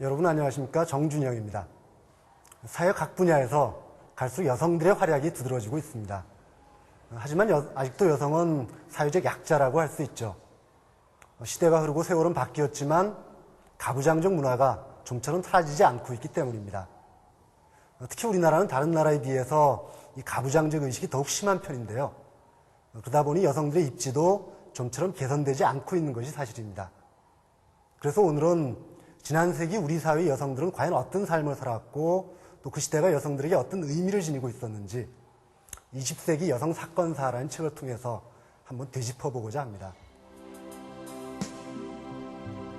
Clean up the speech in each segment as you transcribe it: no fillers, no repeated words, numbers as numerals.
여러분 안녕하십니까? 정준영입니다. 사회 각 분야에서 갈수록 여성들의 활약이 두드러지고 있습니다. 하지만 아직도 여성은 사회적 약자라고 할 수 있죠. 시대가 흐르고 세월은 바뀌었지만 가부장적 문화가 좀처럼 사라지지 않고 있기 때문입니다. 특히 우리나라는 다른 나라에 비해서 이 가부장적 의식이 더욱 심한 편인데요. 그러다 보니 여성들의 입지도 좀처럼 개선되지 않고 있는 것이 사실입니다. 그래서 오늘은 지난 세기 우리 사회의 여성들은 과연 어떤 삶을 살았고 또 그 시대가 여성들에게 어떤 의미를 지니고 있었는지 20세기 여성 사건사라는 책을 통해서 한번 되짚어보고자 합니다.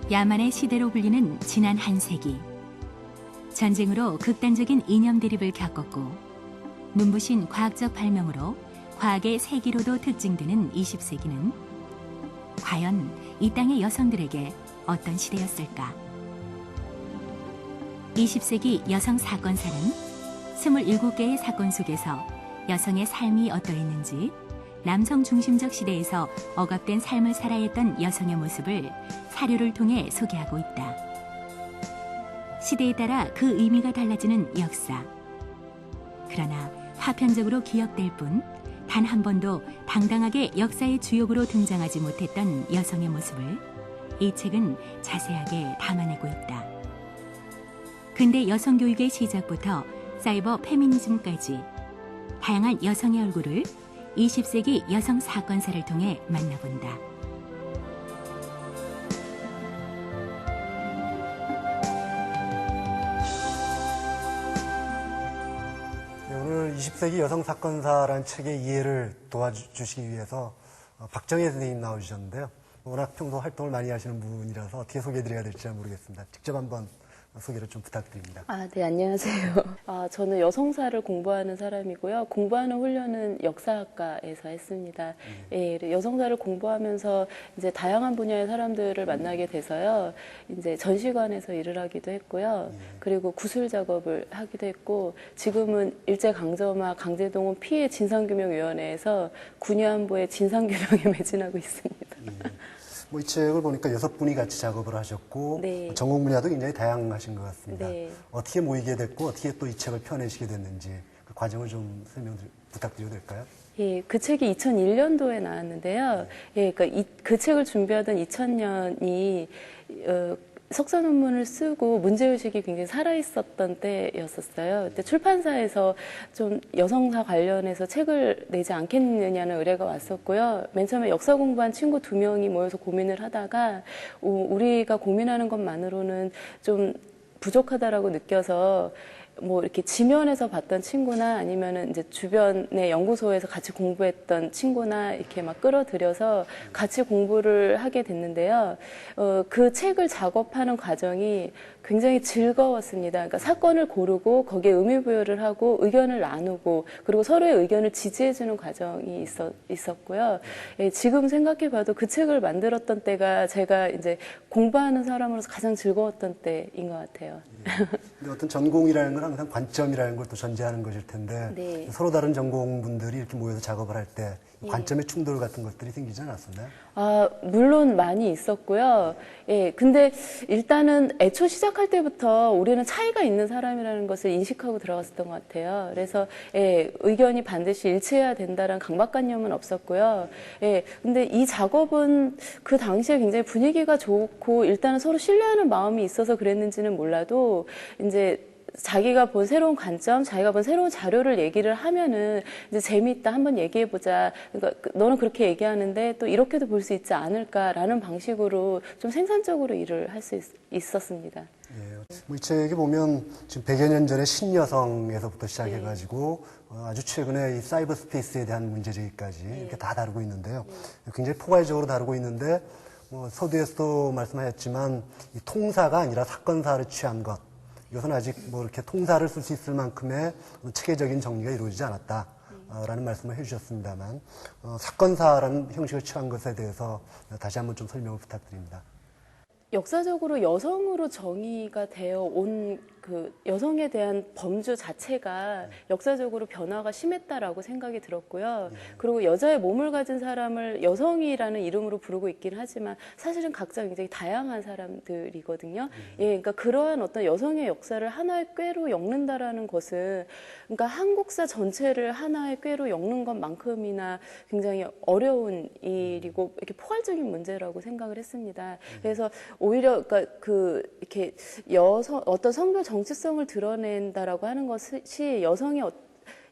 야만의 시대로 불리는 지난 한 세기. 전쟁으로 극단적인 이념 대립을 겪었고 눈부신 과학적 발명으로 과학의 세기로도 특징되는 20세기는 과연 이 땅의 여성들에게 어떤 시대였을까? 20세기 여성 사건사는 27개의 사건 속에서 여성의 삶이 어떠했는지 남성 중심적 시대에서 억압된 삶을 살아야 했던 여성의 모습을 사료를 통해 소개하고 있다. 시대에 따라 그 의미가 달라지는 역사. 그러나 파편적으로 기억될 뿐 단 한 번도 당당하게 역사의 주역으로 등장하지 못했던 여성의 모습을 이 책은 자세하게 담아내고 있다. 근대 여성 교육의 시작부터 사이버 페미니즘까지 다양한 여성의 얼굴을 20세기 여성 사건사를 통해 만나본다. 오늘 20세기 여성 사건사라는 책의 이해를 도와주시기 위해서 박정혜 선생님 나와주셨는데요. 워낙 평소 활동을 많이 하시는 분이라서 어떻게 소개해드려야 될지 잘 모르겠습니다. 직접 한번 소개를 좀 부탁드립니다. 네, 안녕하세요. 저는 여성사를 공부하는 사람이고요. 공부하는 훈련은 역사학과에서 했습니다. 예, 여성사를 공부하면서 이제 다양한 분야의 사람들을 만나게 돼서요. 이제 전시관에서 일을 하기도 했고요. 그리고 구술 작업을 하기도 했고, 지금은 일제강점화 강제동원 피해 진상규명위원회에서 군위안보의 진상규명에 매진하고 있습니다. 이 책을 보니까 6분이 같이 작업을 하셨고 네. 전공 분야도 굉장히 다양하신 것 같습니다. 네. 어떻게 모이게 됐고 어떻게 또 이 책을 펴내시게 됐는지 그 과정을 좀 설명 부탁드려도 될까요? 예, 그 책이 2001년도에 나왔는데요. 예, 그러니까 그 책을 준비하던 2000년이 석사 논문을 쓰고 문제의식이 굉장히 살아있었던 때였었어요. 그때 출판사에서 좀 여성사 관련해서 책을 내지 않겠느냐는 의뢰가 왔었고요. 맨 처음에 역사 공부한 친구 2명이 모여서 고민을 하다가 우리가 고민하는 것만으로는 좀 부족하다라고 느껴서 뭐 이렇게 지면에서 봤던 친구나 아니면은 이제 주변의 연구소에서 같이 공부했던 친구나 이렇게 막 끌어들여서 같이 공부를 하게 됐는데요. 그 책을 작업하는 과정이 굉장히 즐거웠습니다. 그러니까 사건을 고르고 거기에 의미부여를 하고 의견을 나누고 그리고 서로의 의견을 지지해주는 과정이 있었고요. 예, 지금 생각해봐도 그 책을 만들었던 때가 제가 이제 공부하는 사람으로서 가장 즐거웠던 때인 것 같아요. 근데 어떤 전공이라는 건 항상 관점이라는 걸 또 전제하는 것일 텐데 네. 서로 다른 전공분들이 이렇게 모여서 작업을 할 때 관점의 충돌 같은 것들이 생기지 않았었나요? 물론 많이 있었고요. 예, 근데 일단은 애초 시작할 때부터 우리는 차이가 있는 사람이라는 것을 인식하고 들어갔었던 것 같아요. 그래서 예, 의견이 반드시 일치해야 된다는 강박관념은 없었고요. 예, 근데 이 작업은 그 당시에 굉장히 분위기가 좋고 일단은 서로 신뢰하는 마음이 있어서 그랬는지는 몰라도 이제 자기가 본 새로운 관점, 자기가 본 새로운 자료를 얘기를 하면은 이제 재미있다, 한번 얘기해보자. 그러니까 너는 그렇게 얘기하는데 또 이렇게도 볼 수 있지 않을까라는 방식으로 좀 생산적으로 일을 할 수 있었습니다. 예, 이 책에 보면 지금 100여 년 전에 신여성에서부터 시작해가지고 아주 최근에 이 사이버 스페이스에 대한 문제제기까지 이렇게 다 다루고 있는데요. 굉장히 포괄적으로 다루고 있는데 서두에서도 말씀하셨지만 이 통사가 아니라 사건사를 취한 것. 이것은 아직 뭐 이렇게 통사를 쓸 수 있을 만큼의 체계적인 정리가 이루어지지 않았다라는 말씀을 해주셨습니다만 사건사라는 형식을 취한 것에 대해서 다시 한번 좀 설명을 부탁드립니다. 역사적으로 여성으로 정의가 되어 온 그 여성에 대한 범주 자체가 역사적으로 변화가 심했다라고 생각이 들었고요. 그리고 여자의 몸을 가진 사람을 여성이라는 이름으로 부르고 있긴 하지만 사실은 각자 굉장히 다양한 사람들이거든요. 예, 그러니까 그러한 어떤 여성의 역사를 하나의 꾀로 엮는다라는 것은 그러니까 한국사 전체를 하나의 꾀로 엮는 것만큼이나 굉장히 어려운 일이고 이렇게 포괄적인 문제라고 생각을 했습니다. 그래서 오히려 그러니까 그 이렇게 어떤 성별 정체성을 드러낸다라고 하는 것이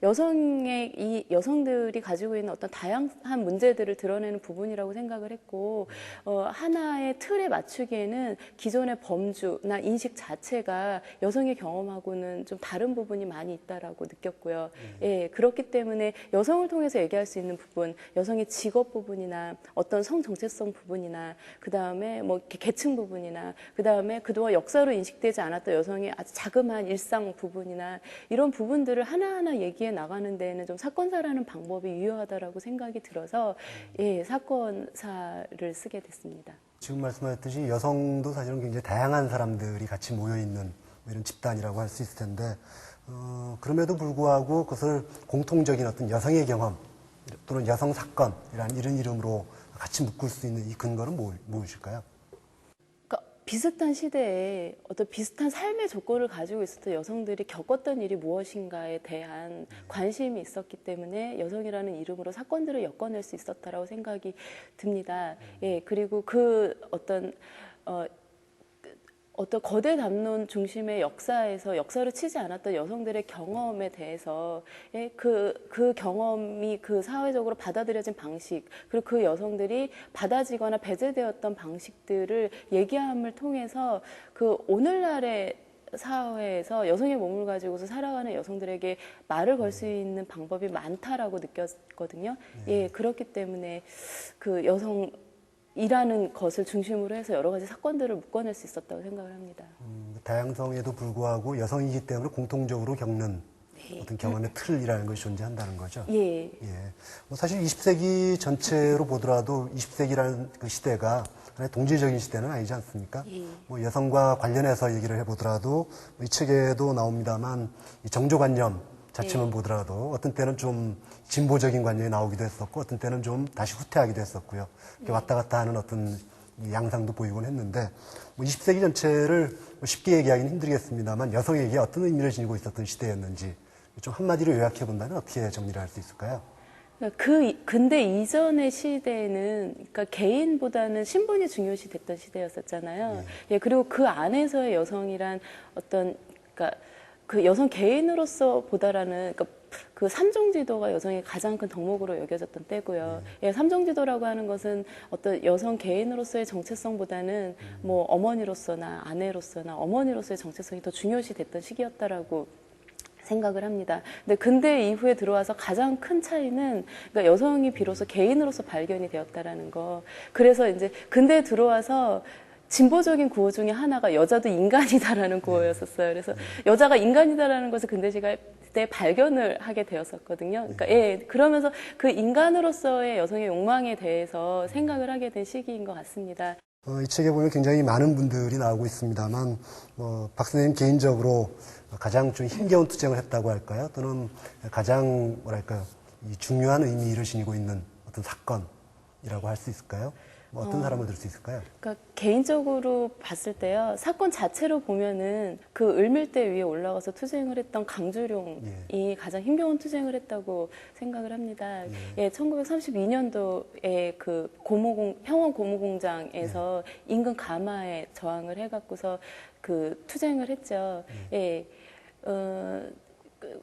여성의 이 여성들이 가지고 있는 어떤 다양한 문제들을 드러내는 부분이라고 생각을 했고 하나의 틀에 맞추기에는 기존의 범주나 인식 자체가 여성의 경험하고는 좀 다른 부분이 많이 있다라고 느꼈고요. 예, 그렇기 때문에 여성을 통해서 얘기할 수 있는 부분, 여성의 직업 부분이나 어떤 성 정체성 부분이나 그 다음에 뭐 이렇게 계층 부분이나 그 다음에 그동안 역사로 인식되지 않았던 여성의 아주 자그마한 일상 부분이나 이런 부분들을 하나하나 얘기해 나가는 데에는 좀 사건사라는 방법이 유효하다라고 생각이 들어서 예, 사건사를 쓰게 됐습니다. 지금 말씀하셨듯이 여성도 사실은 굉장히 다양한 사람들이 같이 모여있는 이런 집단이라고 할 수 있을 텐데 그럼에도 불구하고 그것을 공통적인 어떤 여성의 경험 또는 여성 사건이라는 이런 이름으로 같이 묶을 수 있는 이 근거는 무엇일까요? 비슷한 시대에 어떤 비슷한 삶의 조건을 가지고 있었던 여성들이 겪었던 일이 무엇인가에 대한 관심이 있었기 때문에 여성이라는 이름으로 사건들을 엮어낼 수 있었다라고 생각이 듭니다. 예, 그리고 그 어떤 거대 담론 중심의 역사에서 역사를 치지 않았던 여성들의 경험에 대해서 그 경험이 그 사회적으로 받아들여진 방식 그리고 그 여성들이 받아지거나 배제되었던 방식들을 얘기함을 통해서 그 오늘날의 사회에서 여성의 몸을 가지고서 살아가는 여성들에게 말을 걸 수 있는 방법이 많다라고 느꼈거든요. 예, 그렇기 때문에 그 여성이라는 것을 중심으로 해서 여러 가지 사건들을 묶어낼 수 있었다고 생각을 합니다. 다양성에도 불구하고 여성이기 때문에 공통적으로 겪는 어떤 경험의 틀이라는 것이 존재한다는 거죠. 예. 예. 뭐 사실 20세기 전체로 보더라도 20세기라는 그 시대가 하나의 동질적인 시대는 아니지 않습니까? 예. 뭐 여성과 관련해서 얘기를 해보더라도 이 책에도 나옵니다만 이 정조관념 자체만 보더라도 어떤 때는 좀 진보적인 관념이 나오기도 했었고 어떤 때는 좀 다시 후퇴하기도 했었고요. 이렇게 왔다 갔다 하는 어떤 양상도 보이곤 했는데 뭐 20세기 전체를 쉽게 얘기하기는 힘들겠습니다만 여성에게 어떤 의미를 지니고 있었던 시대였는지 좀 한마디로 요약해 본다면 어떻게 정리를 할 수 있을까요? 근데 이전의 시대에는 그러니까 개인보다는 신분이 중요시 됐던 시대였었잖아요. 예, 그리고 그 안에서의 여성이란 어떤 그러니까 그 여성 개인으로서 보다라는 그러니까 그 삼종지도가 여성의 가장 큰 덕목으로 여겨졌던 때고요. 예, 삼종지도라고 하는 것은 어떤 여성 개인으로서의 정체성보다는 뭐 어머니로서나 아내로서나 어머니로서의 정체성이 더 중요시 됐던 시기였다라고 생각을 합니다. 근데 근대 이후에 들어와서 가장 큰 차이는 그러니까 여성이 비로소 개인으로서 발견이 되었다라는 거. 그래서 이제 근대에 들어와서 진보적인 구호 중에 하나가 여자도 인간이다라는 구호였었어요. 그래서 여자가 인간이다라는 것을 근대 시대 때 발견을 하게 되었었거든요. 그러니까 예, 그러면서 그 인간으로서의 여성의 욕망에 대해서 생각을 하게 된 시기인 것 같습니다. 이 책에 보면 굉장히 많은 분들이 나오고 있습니다만 박 선생님 개인적으로 가장 좀 힘겨운 투쟁을 했다고 할까요? 또는 가장 뭐랄까요? 이 중요한 의미를 지니고 있는 어떤 사건이라고 할 수 있을까요? 뭐 어떤 사람을 들 수 있을까요? 그러니까 개인적으로 봤을 때요, 사건 자체로 보면은 그 을밀대 위에 올라가서 투쟁을 했던 강주룡이 가장 힘겨운 투쟁을 했다고 생각을 합니다. 예, 1932년도에 그 평원 고무공장에서 인근 가마에 저항을 해갖고서 그 투쟁을 했죠. 예,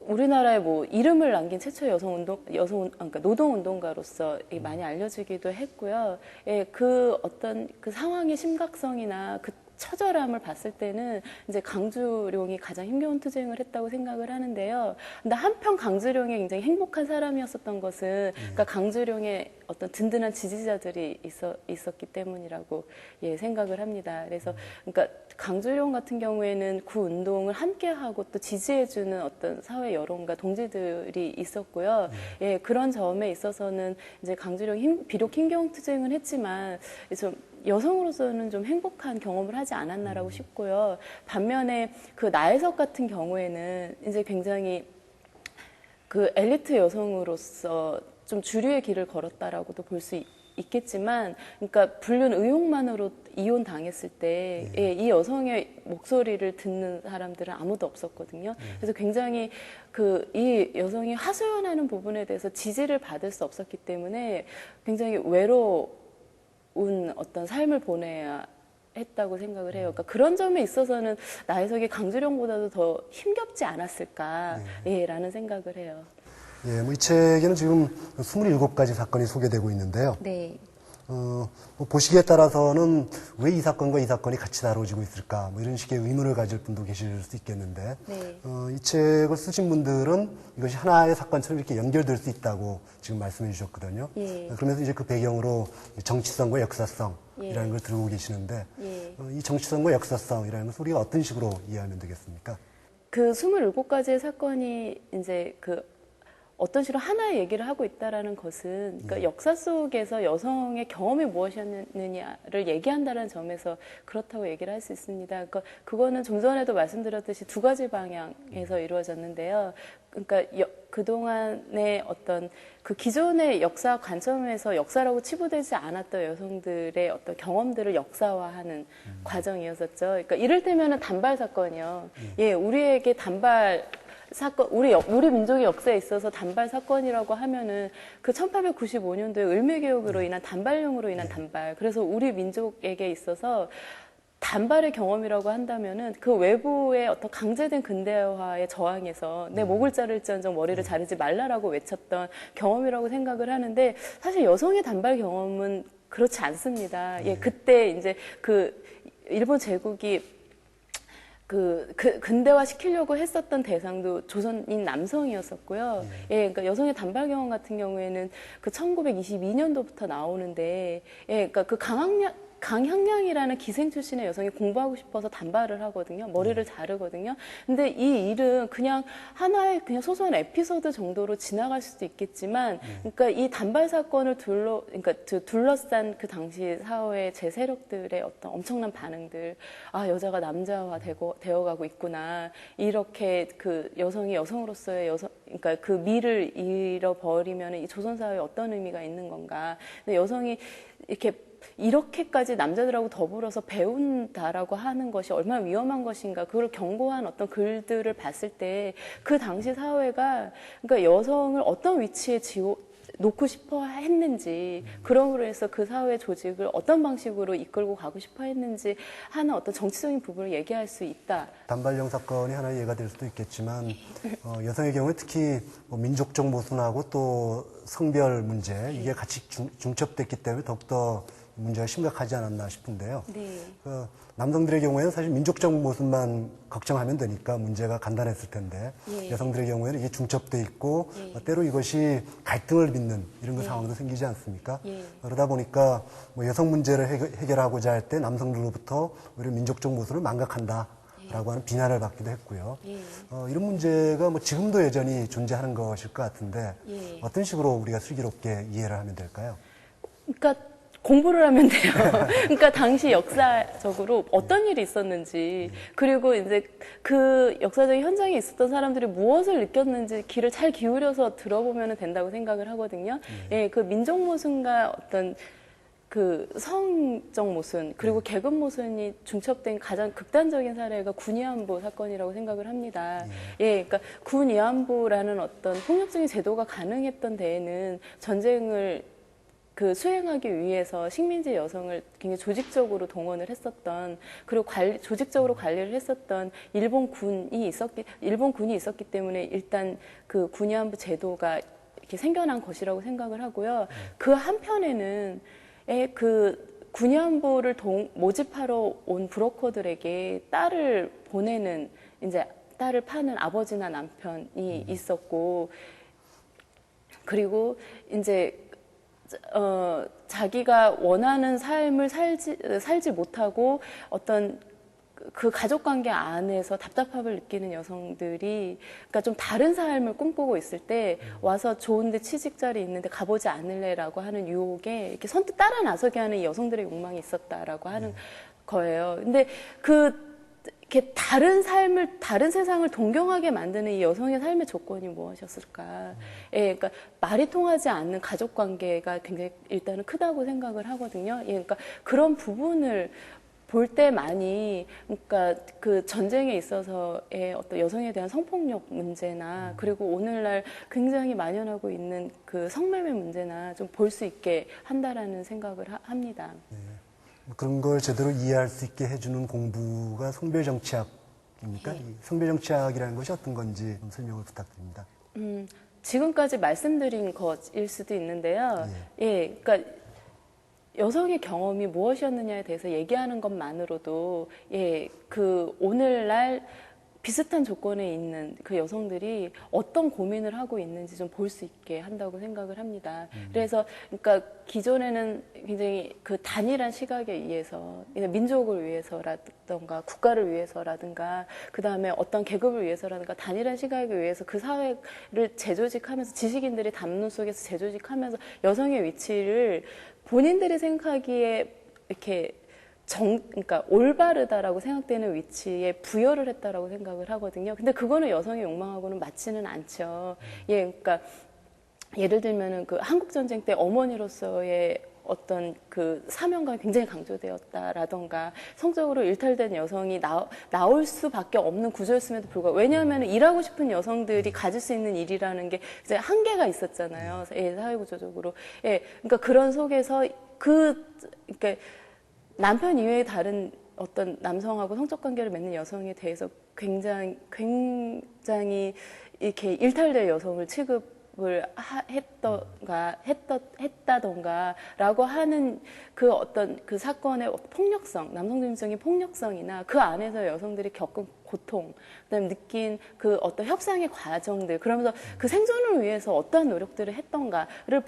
우리나라에 뭐 이름을 남긴 최초 그러니까 노동운동가로서 많이 알려지기도 했고요. 예, 그 어떤 그 상황의 심각성이나 그 처절함을 봤을 때는 이제 강주룡이 가장 힘겨운 투쟁을 했다고 생각을 하는데요. 근데 한편 강주룡이 굉장히 행복한 사람이었었던 것은 그러니까 강주룡의 어떤 든든한 지지자들이 있었기 때문이라고 예, 생각을 합니다. 그래서 그러니까 강주룡 같은 경우에는 그 운동을 함께하고 또 지지해주는 어떤 사회 여론과 동지들이 있었고요. 예, 그런 점에 있어서는 이제 강주룡이 비록 힘겨운 투쟁을 했지만 좀 여성으로서는 좀 행복한 경험을 하지 않았나라고 싶고요. 반면에 그 나혜석 같은 경우에는 이제 굉장히 그 엘리트 여성으로서 좀 주류의 길을 걸었다라고도 볼 수 있겠지만, 그러니까 불륜 의혹만으로 이혼 당했을 때, 예, 이 여성의 목소리를 듣는 사람들은 아무도 없었거든요. 그래서 굉장히 이 여성이 하소연하는 부분에 대해서 지지를 받을 수 없었기 때문에 굉장히 외로운 어떤 삶을 보내야 했다고 생각을 해요. 그러니까 그런 점에 있어서는 나혜석이 강주령보다도 더 힘겹지 않았을까, 예, 라는 생각을 해요. 예, 뭐 이 책에는 지금 27가지 사건이 소개되고 있는데요. 네. 뭐 보시기에 따라서는 왜 이 사건과 이 사건이 같이 다뤄지고 있을까, 뭐 이런 식의 의문을 가질 분도 계실 수 있겠는데, 네. 이 책을 쓰신 분들은 이것이 하나의 사건처럼 이렇게 연결될 수 있다고 지금 말씀해 주셨거든요. 예. 그러면서 이제 그 배경으로 정치성과 역사성이라는 예. 걸 들고 계시는데, 예. 이 정치성과 역사성이라는 것을 우리가 어떤 식으로 이해하면 되겠습니까? 그 27가지의 사건이 이제 어떤 식으로 하나의 얘기를 하고 있다라는 것은, 그러니까 역사 속에서 여성의 경험이 무엇이었느냐를 얘기한다는 점에서 그렇다고 얘기를 할 수 있습니다. 그러니까 그거는 좀 전에도 말씀드렸듯이 두 가지 방향에서 이루어졌는데요. 그러니까 그동안의 어떤 그 기존의 역사 관점에서 역사라고 치부되지 않았던 여성들의 어떤 경험들을 역사화하는 과정이었었죠. 그러니까 이를테면은 단발 사건이요. 예, 우리에게 단발 사건, 우리 민족의 역사에 있어서 단발 사건이라고 하면은 그 1895년도에 을미개혁으로 인한 단발령으로 인한 단발. 그래서 우리 민족에게 있어서 단발의 경험이라고 한다면은 그 외부의 어떤 강제된 근대화의 저항에서 내 목을 자를지언정 머리를 자르지 말라라고 외쳤던 경험이라고 생각을 하는데, 사실 여성의 단발 경험은 그렇지 않습니다. 예, 그때 이제 일본 제국이 근대화 시키려고 했었던 대상도 조선인 남성이었었고요. 예, 그러니까 여성의 단발 경험 같은 경우에는 1922년도부터 나오는데, 예, 그러니까 강향량이라는 기생 출신의 여성이 공부하고 싶어서 단발을 하거든요. 머리를 자르거든요. 근데 이 일은 그냥 하나의 그냥 소소한 에피소드 정도로 지나갈 수도 있겠지만, 그러니까 이 단발 사건을 그러니까 둘러싼 그 당시 사회의 제 세력들의 어떤 엄청난 반응들, 아, 여자가 남자화 되어가고 있구나. 이렇게 여성이 여성으로서의 그러니까 그 미를 잃어버리면 이 조선사회에 어떤 의미가 있는 건가. 근데 여성이 이렇게까지 남자들하고 더불어서 배운다라고 하는 것이 얼마나 위험한 것인가, 그걸 경고한 어떤 글들을 봤을 때 그 당시 사회가, 그러니까 여성을 어떤 위치에 놓고 싶어 했는지, 그러므로 해서 그 사회 조직을 어떤 방식으로 이끌고 가고 싶어 했는지 하는 어떤 정치적인 부분을 얘기할 수 있다. 단발령 사건이 하나의 예가 될 수도 있겠지만, 여성의 경우에 특히 민족적 모순하고 또 성별 문제, 이게 같이 중첩됐기 때문에 더욱더 문제가 심각하지 않았나 싶은데요. 네. 남성들의 경우에는 사실 민족적 모습만 걱정하면 되니까 문제가 간단했을 텐데, 예. 여성들의 경우에는 이게 중첩돼 있고, 때로 이것이 갈등을 빚는 이런 그 예. 상황도 생기지 않습니까? 예. 그러다 보니까 여성 문제를 해결하고자 할 때 남성들로부터 오히려 민족적 모습을 망각한다. 라고 하는 비난을 받기도 했고요. 예. 이런 문제가 지금도 여전히 존재하는 것일 것 같은데, 예. 어떤 식으로 우리가 슬기롭게 이해를 하면 될까요? 그러니까 공부를 하면 돼요. 그러니까 당시 역사적으로 어떤 일이 있었는지, 그리고 이제 그 역사적인 현장에 있었던 사람들이 무엇을 느꼈는지 귀를 잘 기울여서 들어보면 된다고 생각을 하거든요. 예, 그 민족 모순과 어떤 성적 모순, 그리고 계급 모순이 중첩된 가장 극단적인 사례가 군위안부 사건이라고 생각을 합니다. 예, 그러니까 군위안부라는 어떤 폭력적인 제도가 가능했던 데에는 전쟁을 수행하기 위해서 식민지 여성을 굉장히 조직적으로 동원을 했었던, 그리고 조직적으로 관리를 했었던 일본 군이 있었기 때문에 일단 그 군위안부 제도가 이렇게 생겨난 것이라고 생각을 하고요. 그 한편에는 군위안부를 모집하러 온 브로커들에게 딸을 보내는, 이제 딸을 파는 아버지나 남편이 있었고, 그리고 이제 자기가 원하는 삶을 살지 못하고 어떤 그 가족 관계 안에서 답답함을 느끼는 여성들이 그러니까 좀 다른 삶을 꿈꾸고 있을 때 와서 좋은데 취직 자리 있는데 가보지 않을래라고 하는 유혹에 이렇게 선뜻 따라 나서게 하는 이 여성들의 욕망이 있었다라고 하는 거예요. 근데 이렇게 다른 삶을, 다른 세상을 동경하게 만드는 이 여성의 삶의 조건이 무엇이었을까? 예, 그러니까 말이 통하지 않는 가족 관계가 굉장히 일단은 크다고 생각을 하거든요. 예, 그러니까 그런 부분을 볼 때 많이, 그러니까 그 전쟁에 있어서의 어떤 여성에 대한 성폭력 문제나 그리고 오늘날 굉장히 만연하고 있는 그 성매매 문제나 좀 볼 수 있게 한다라는 생각을 합니다. 그런 걸 제대로 이해할 수 있게 해주는 공부가 성별정치학입니까? 이 성별정치학이라는 것이 어떤 건지 좀 설명을 부탁드립니다. 지금까지 말씀드린 것일 수도 있는데요. 예, 그러니까 여성의 경험이 무엇이었느냐에 대해서 얘기하는 것만으로도 예, 그 오늘날 비슷한 조건에 있는 그 여성들이 어떤 고민을 하고 있는지 좀 볼 수 있게 한다고 생각을 합니다. 그래서 그러니까 기존에는 굉장히 그 단일한 시각에 의해서 민족을 위해서라든가 국가를 위해서라든가 그 다음에 어떤 계급을 위해서라든가 단일한 시각에 의해서 그 사회를 재조직하면서 지식인들이 담론 속에서 재조직하면서 여성의 위치를 본인들이 생각하기에 이렇게 그러니까 올바르다라고 생각되는 위치에 부여를 했다라고 생각을 하거든요. 근데 그거는 여성의 욕망하고는 맞지는 않죠. 예, 그러니까 예를 들면은 그 한국 전쟁 때 어머니로서의 어떤 그 사명감이 굉장히 강조되었다라던가 성적으로 일탈된 여성이 나올 수밖에 없는 구조였음에도 불구하고 왜냐하면 일하고 싶은 여성들이 가질 수 있는 일이라는 게 이제 한계가 있었잖아요. 예, 사회구조적으로. 예, 그러니까 그런 속에서 그러니까 남편 이외의 다른 어떤 남성하고 성적 관계를 맺는 여성에 대해서 굉장히 이렇게 일탈될 여성을 취급을 했다던가라고 하는 그 어떤 그 사건의 폭력성, 남성중심적인 폭력성이나 그 안에서 여성들이 겪은 고통, 그다음에 느낀 그 어떤 협상의 과정들, 그러면서 그 생존을 위해서 어떠한 노력들을 했던가를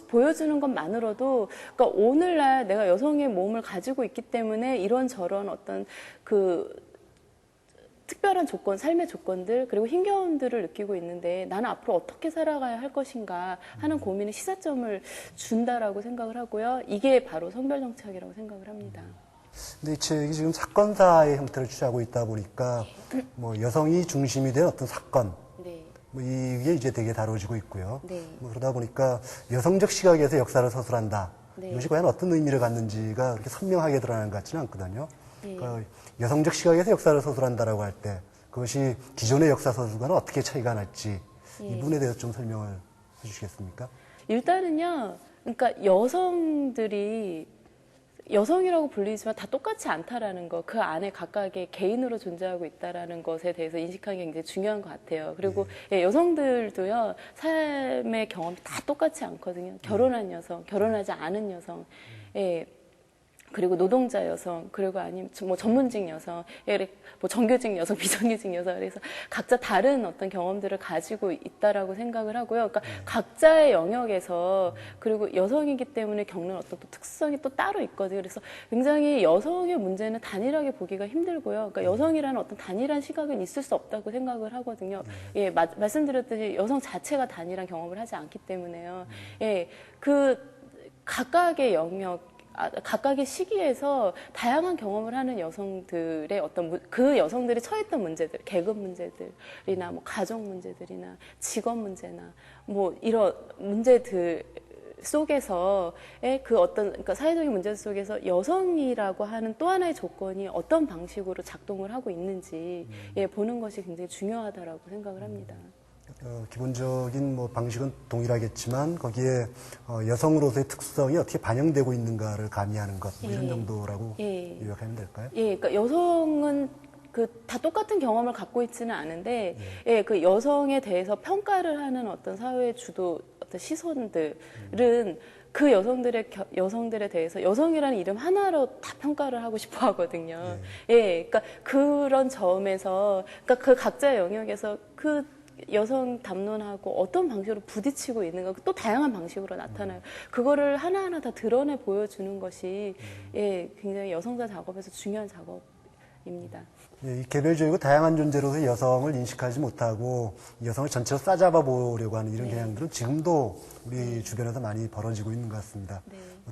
보여주는 것만으로도, 그러니까 오늘날 내가 여성의 몸을 가지고 있기 때문에 이런저런 어떤 그 특별한 조건, 삶의 조건들, 그리고 힘겨움들을 느끼고 있는데 나는 앞으로 어떻게 살아가야 할 것인가 하는 고민에 시사점을 준다라고 생각을 하고요. 이게 바로 성별정착이라고 생각을 합니다. 근데 이 책이 지금 사건사의 형태를 취하고 있다 보니까 뭐 여성이 중심이 된 어떤 사건, 네. 뭐 이게 이제 되게 다뤄지고 있고요. 네. 뭐 그러다 보니까 여성적 시각에서 역사를 서술한다. 네. 이것이 과연 어떤 의미를 갖는지가 그렇게 선명하게 드러나는 것 같지는 않거든요. 그러니까 여성적 시각에서 역사를 서술한다라고 할 때 그것이 기존의 역사 서술과는 어떻게 차이가 날지 이 부분에 대해서 좀 설명을 해주시겠습니까? 일단은요, 그러니까 여성들이 여성이라고 불리지만 다 똑같지 않다라는 거, 그 안에 각각의 개인으로 존재하고 있다라는 것에 대해서 인식하는 게 굉장히 중요한 것 같아요. 그리고 예, 여성들도요, 삶의 경험이 다 똑같지 않거든요. 결혼한 여성, 결혼하지 않은 여성, 예. 그리고 노동자 여성, 그리고 아니면 뭐 전문직 여성, 뭐 정규직 여성, 비정규직 여성, 그래서 각자 다른 어떤 경험들을 가지고 있다라고 생각을 하고요. 그러니까 각자의 영역에서, 그리고 여성이기 때문에 겪는 어떤 또 특성이 또 따로 있거든요. 그래서 굉장히 여성의 문제는 단일하게 보기가 힘들고요. 그러니까 여성이라는 어떤 단일한 시각은 있을 수 없다고 생각을 하거든요. 예, 말씀드렸듯이 여성 자체가 단일한 경험을 하지 않기 때문에요. 예, 그 각각의 영역, 각각의 시기에서 다양한 경험을 하는 여성들의 어떤 그 여성들이 처했던 문제들, 계급 문제들이나 뭐 가정 문제들이나 직업 문제나 뭐 이런 문제들 속에서의 그 어떤 그러니까 사회적인 문제 속에서 여성이라고 하는 또 하나의 조건이 어떤 방식으로 작동을 하고 있는지 예, 보는 것이 굉장히 중요하다라고 생각을 합니다. 기본적인 뭐 방식은 동일하겠지만 거기에 여성으로서의 특성이 어떻게 반영되고 있는가를 가미하는 것, 뭐 이런 정도라고 요약하면 될까요? 예, 그러니까 여성은 다 똑같은 경험을 갖고 있지는 않은데, 예, 그 여성에 대해서 평가를 하는 어떤 사회 주도 어떤 시선들은 그 여성들에 대해서 여성이라는 이름 하나로 다 평가를 하고 싶어 하거든요. 예, 그러니까 그런 점에서, 그러니까 그 각자의 영역에서 그 여성 담론하고 어떤 방식으로 부딪히고 있는가 또 다양한 방식으로 나타나요. 그거를 하나하나 다 드러내 보여주는 것이 예, 굉장히 여성사 작업에서 중요한 작업 입니다. 이 개별적이고 다양한 존재로서 여성을 인식하지 못하고 여성을 전체로 싸잡아 보려고 하는 이런 경향들은 지금도 우리 주변에서 많이 벌어지고 있는 것 같습니다.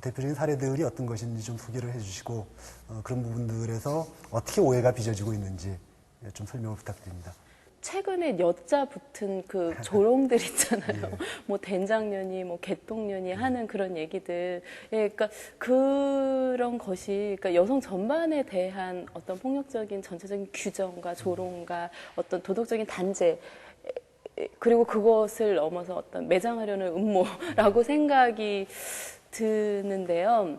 대표적인 사례들이 어떤 것인지 좀 소개를 해주시고 그런 부분들에서 어떻게 오해가 빚어지고 있는지 좀 설명을 부탁드립니다. 최근에 여자 붙은 그 조롱들 있잖아요. 뭐 된장년이, 뭐 개똥년이 하는 그런 얘기들. 예, 그러니까 그런 것이 그러니까 여성 전반에 대한 어떤 폭력적인 전체적인 규정과 조롱과 어떤 도덕적인 단죄 그리고 그것을 넘어서 어떤 매장하려는 음모라고 생각이 드는데요.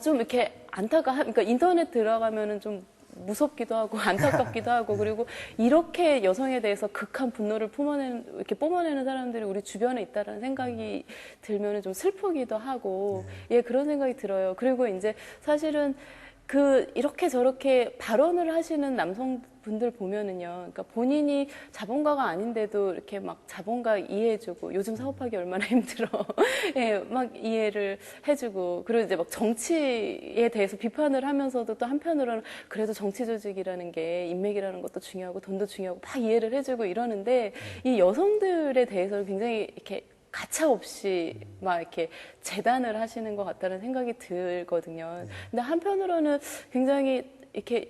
좀 이렇게 그러니까 인터넷 들어가면은 좀 무섭기도 하고 안타깝기도 하고 그리고 이렇게 여성에 대해서 극한 분노를 이렇게 뿜어내는 사람들이 우리 주변에 있다라는 생각이 들면은 좀 슬프기도 하고 예, 그런 생각이 들어요. 그리고 이제 사실은 이렇게 저렇게 발언을 하시는 남성분들 보면은요, 그러니까 본인이 자본가가 아닌데도 이렇게 막 자본가 이해해주고, 요즘 사업하기 얼마나 힘들어. 예, 막 이해를 해주고, 그리고 이제 막 정치에 대해서 비판을 하면서도 또 한편으로는 그래도 정치 조직이라는 게 인맥이라는 것도 중요하고 돈도 중요하고 막 이해를 해주고 이러는데, 이 여성들에 대해서는 굉장히 이렇게 가차없이 막 이렇게 재단을 하시는 것 같다는 생각이 들거든요. 근데 한편으로는 굉장히 이렇게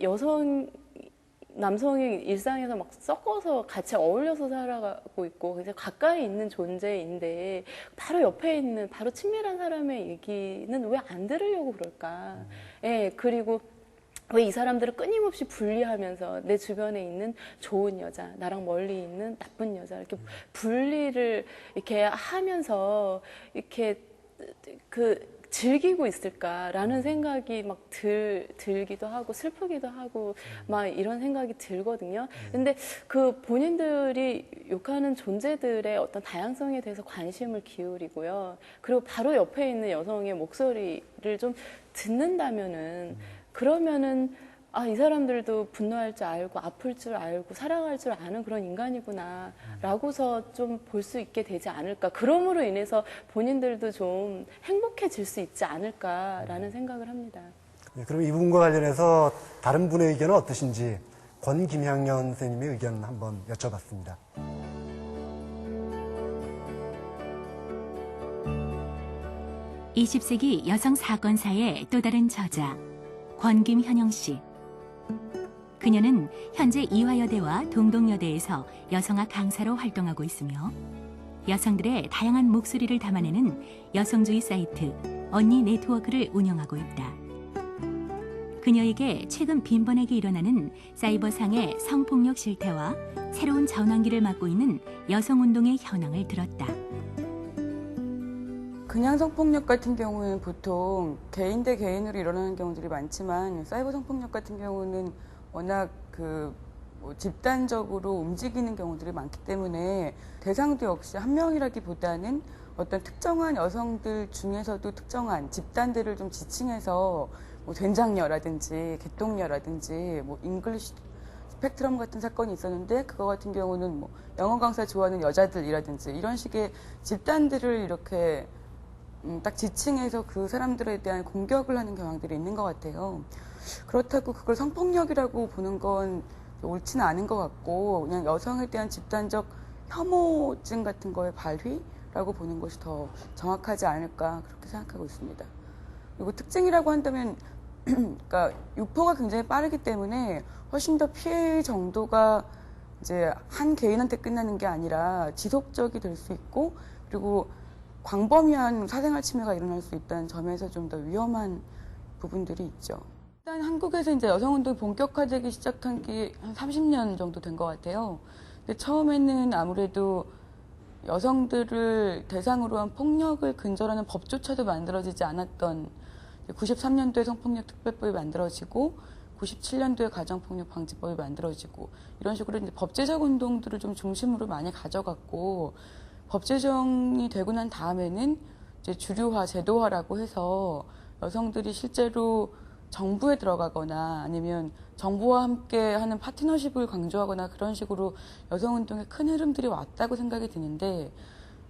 남성이 일상에서 막 섞어서 같이 어울려서 살아가고 있고 굉장히 가까이 있는 존재인데 바로 옆에 있는 바로 친밀한 사람의 얘기는 왜 안 들으려고 그럴까? 예, 그리고 왜 이 사람들을 끊임없이 분리하면서 내 주변에 있는 좋은 여자, 나랑 멀리 있는 나쁜 여자 이렇게 분리를 이렇게 하면서 이렇게 즐기고 있을까라는 생각이 막 들기도 하고 슬프기도 하고 막 이런 생각이 들거든요. 근데 본인들이 욕하는 존재들의 어떤 다양성에 대해서 관심을 기울이고요. 그리고 바로 옆에 있는 여성의 목소리를 좀 듣는다면은 그러면은 이 사람들도 분노할 줄 알고 아플 줄 알고 사랑할 줄 아는 그런 인간이구나 라고서 좀 볼 수 있게 되지 않을까. 그럼으로 인해서 본인들도 좀 행복해질 수 있지 않을까라는 생각을 합니다. 네, 그럼 이 부분과 관련해서 다른 분의 의견은 어떠신지 권김향연 선생님의 의견 한번 여쭤봤습니다. (20세기) 여성 사건사의 또 다른 저자 권김현영 씨. 그녀는 현재 이화여대와 동덕여대에서 여성학 강사로 활동하고 있으며 여성들의 다양한 목소리를 담아내는 여성주의 사이트 언니 네트워크를 운영하고 있다. 그녀에게 최근 빈번하게 일어나는 사이버상의 성폭력 실태와 새로운 전환기를 맞고 있는 여성운동의 현황을 들었다. 그냥 성폭력 같은 경우는 보통 개인 대 개인으로 일어나는 경우들이 많지만 사이버 성폭력 같은 경우는 워낙 집단적으로 움직이는 경우들이 많기 때문에 대상도 역시 한 명이라기보다는 어떤 특정한 여성들 중에서도 특정한 집단들을 좀 지칭해서 된장녀라든지 개똥녀라든지 잉글리시 스펙트럼 같은 사건이 있었는데 그거 같은 경우는 영어 강사 좋아하는 여자들이라든지 이런 식의 집단들을 이렇게 딱 지칭해서 그 사람들에 대한 공격을 하는 경향들이 있는 것 같아요. 그렇다고 그걸 성폭력이라고 보는 건 옳지는 않은 것 같고 그냥 여성에 대한 집단적 혐오증 같은 거의 발휘라고 보는 것이 더 정확하지 않을까 그렇게 생각하고 있습니다. 그리고 특징이라고 한다면 그러니까 유포가 굉장히 빠르기 때문에 훨씬 더 피해 정도가 이제 한 개인한테 끝나는 게 아니라 지속적이 될 수 있고 그리고 광범위한 사생활 침해가 일어날 수 있다는 점에서 좀 더 위험한 부분들이 있죠. 일단 한국에서 이제 여성운동이 본격화되기 시작한 게 한 30년 정도 된 것 같아요. 근데 처음에는 아무래도 여성들을 대상으로 한 폭력을 근절하는 법조차도 만들어지지 않았던 93년도에 성폭력 특별법이 만들어지고 97년도에 가정폭력 방지법이 만들어지고 이런 식으로 이제 법제적 운동들을 좀 중심으로 많이 가져갔고 법 제정이 되고 난 다음에는 이제 주류화, 제도화라고 해서 여성들이 실제로 정부에 들어가거나 아니면 정부와 함께 하는 파트너십을 강조하거나 그런 식으로 여성운동의 큰 흐름들이 왔다고 생각이 드는데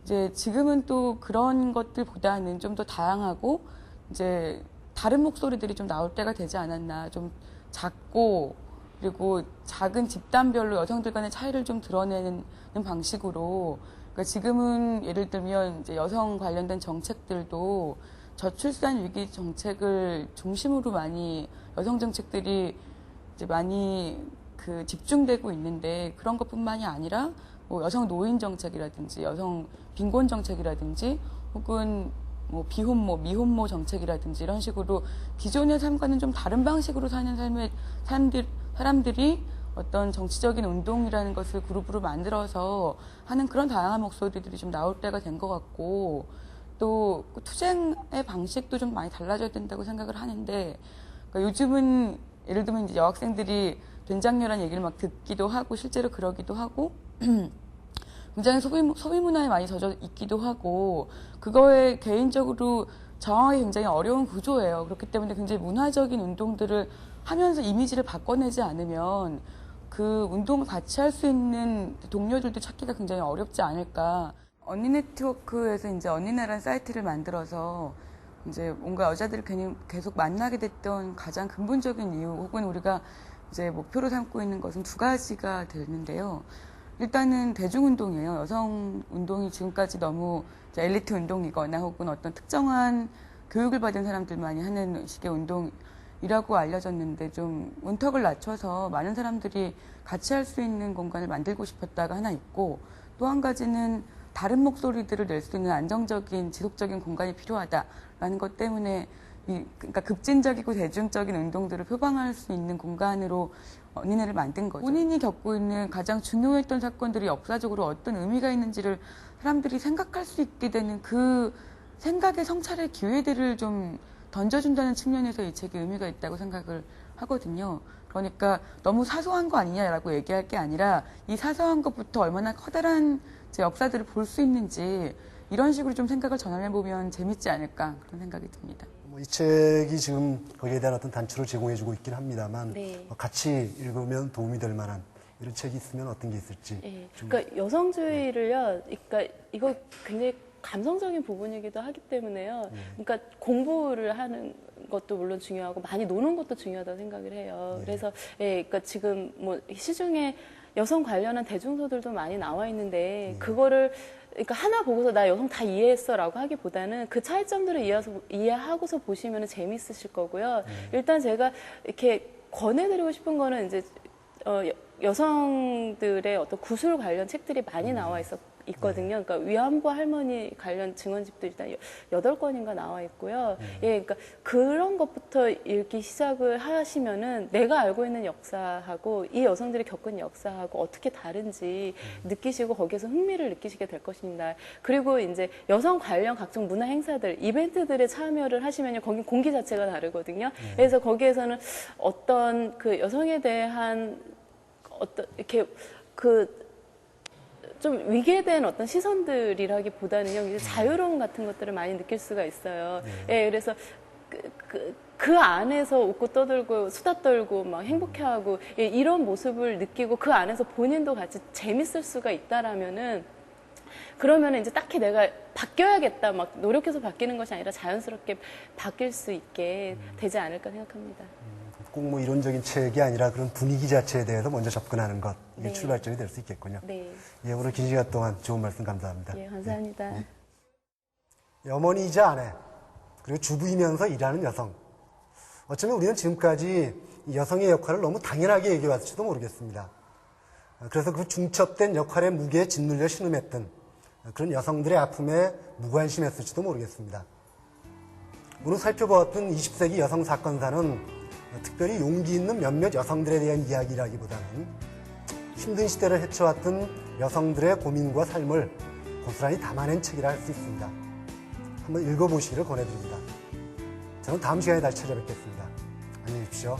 이제 지금은 또 그런 것들보다는 좀 더 다양하고 이제 다른 목소리들이 좀 나올 때가 되지 않았나 좀 작고 그리고 작은 집단별로 여성들 간의 차이를 좀 드러내는 방식으로 그러니까 지금은 예를 들면 이제 여성 관련된 정책들도 저출산 위기 정책을 중심으로 많이 여성 정책들이 이제 많이 그 집중되고 있는데 그런 것뿐만이 아니라 뭐 여성 노인 정책이라든지 여성 빈곤 정책이라든지 혹은 뭐 비혼모, 미혼모 정책이라든지 이런 식으로 기존의 삶과는 좀 다른 방식으로 사는 사람들이 어떤 정치적인 운동이라는 것을 그룹으로 만들어서 하는 그런 다양한 목소리들이 좀 나올 때가 된 것 같고 또 투쟁의 방식도 좀 많이 달라져야 된다고 생각을 하는데 그러니까 요즘은 예를 들면 이제 여학생들이 된장녀라는 얘기를 막 듣기도 하고 실제로 그러기도 하고 굉장히 소비 문화에 많이 젖어 있기도 하고 그거에 개인적으로 저항하기 굉장히 어려운 구조예요. 그렇기 때문에 굉장히 문화적인 운동들을 하면서 이미지를 바꿔내지 않으면 그 운동을 같이 할 수 있는 동료들도 찾기가 굉장히 어렵지 않을까. 언니 네트워크에서 이제 언니네라는 사이트를 만들어서 이제 뭔가 여자들을 계속 만나게 됐던 가장 근본적인 이유 혹은 우리가 이제 목표로 삼고 있는 것은 두 가지가 되는데요. 일단은 대중운동이에요. 여성운동이 지금까지 너무 엘리트 운동이거나 혹은 어떤 특정한 교육을 받은 사람들만이 하는 식의 운동이라고 알려졌는데 좀 문턱을 낮춰서 많은 사람들이 같이 할 수 있는 공간을 만들고 싶었다가 하나 있고 또 한 가지는 다른 목소리들을 낼 수 있는 안정적인 지속적인 공간이 필요하다라는 것 때문에 그러니까 급진적이고 대중적인 운동들을 표방할 수 있는 공간으로 언니네를 만든 거죠. 본인이 겪고 있는 가장 중요했던 사건들이 역사적으로 어떤 의미가 있는지를 사람들이 생각할 수 있게 되는 그 생각의 성찰의 기회들을 좀 던져준다는 측면에서 이 책이 의미가 있다고 생각을 하거든요. 그러니까 너무 사소한 거 아니냐라고 얘기할 게 아니라 이 사소한 것부터 얼마나 커다란 역사들을 볼 수 있는지 이런 식으로 좀 생각을 전환해보면 재밌지 않을까 그런 생각이 듭니다. 이 책이 지금 거기에 대한 어떤 단초를 제공해주고 있긴 합니다만 네. 같이 읽으면 도움이 될 만한 이런 책이 있으면 어떤 게 있을지. 네. 그러니까 여성주의를요. 그러니까 이거 굉장히 감성적인 부분이기도 하기 때문에요. 그러니까 공부를 하는 것도 물론 중요하고 많이 노는 것도 중요하다고 생각을 해요. 그래서 그러니까 지금 뭐 시중에 여성 관련한 대중서들도 많이 나와 있는데 그거를 그러니까 하나 보고서 나 여성 다 이해했어라고 하기보다는 그 차이점들을 이해하고서 보시면 재미있으실 거고요. 일단 제가 이렇게 권해드리고 싶은 거는 이제 여성들의 어떤 구술 관련 책들이 많이 나와 있거든요. 그러니까 위안부 할머니 관련 증언집도 일단 8권인가 나와 있고요. 그러니까 그런 것부터 읽기 시작을 하시면은 내가 알고 있는 역사하고 이 여성들이 겪은 역사하고 어떻게 다른지 느끼시고 거기에서 흥미를 느끼시게 될 것입니다. 그리고 이제 여성 관련 각종 문화 행사들, 이벤트들에 참여를 하시면요. 거기 공기 자체가 다르거든요. 그래서 거기에서는 어떤 그 여성에 대한 어떤 이렇게 좀 위계된 어떤 시선들이라기보다는요, 자유로움 같은 것들을 많이 느낄 수가 있어요. 그래서 그 안에서 웃고 떠들고 수다 떨고 막 행복해하고 이런 모습을 느끼고 그 안에서 본인도 같이 재밌을 수가 있다라면은 그러면은 이제 딱히 내가 바뀌어야겠다 막 노력해서 바뀌는 것이 아니라 자연스럽게 바뀔 수 있게 되지 않을까 생각합니다. 꼭 뭐 이론적인 책이 아니라 그런 분위기 자체에 대해서 먼저 접근하는 것, 이게 네. 출발점이 될 수 있겠군요. 네. 예, 오늘 긴 시간 동안 좋은 말씀 감사합니다. 예, 감사합니다. 어머니이자 아내, 그리고 주부이면서 일하는 여성. 어쩌면 우리는 지금까지 이 여성의 역할을 너무 당연하게 얘기해왔을지도 모르겠습니다. 그래서 그 중첩된 역할의 무게에 짓눌려 신음했던 그런 여성들의 아픔에 무관심했을지도 모르겠습니다. 오늘 살펴보았던 20세기 여성 사건사는 특별히 용기 있는 몇몇 여성들에 대한 이야기라기보다는 힘든 시대를 헤쳐왔던 여성들의 고민과 삶을 고스란히 담아낸 책이라 할 수 있습니다. 한번 읽어보시기를 권해드립니다. 저는 다음 시간에 다시 찾아뵙겠습니다. 안녕히 계십시오.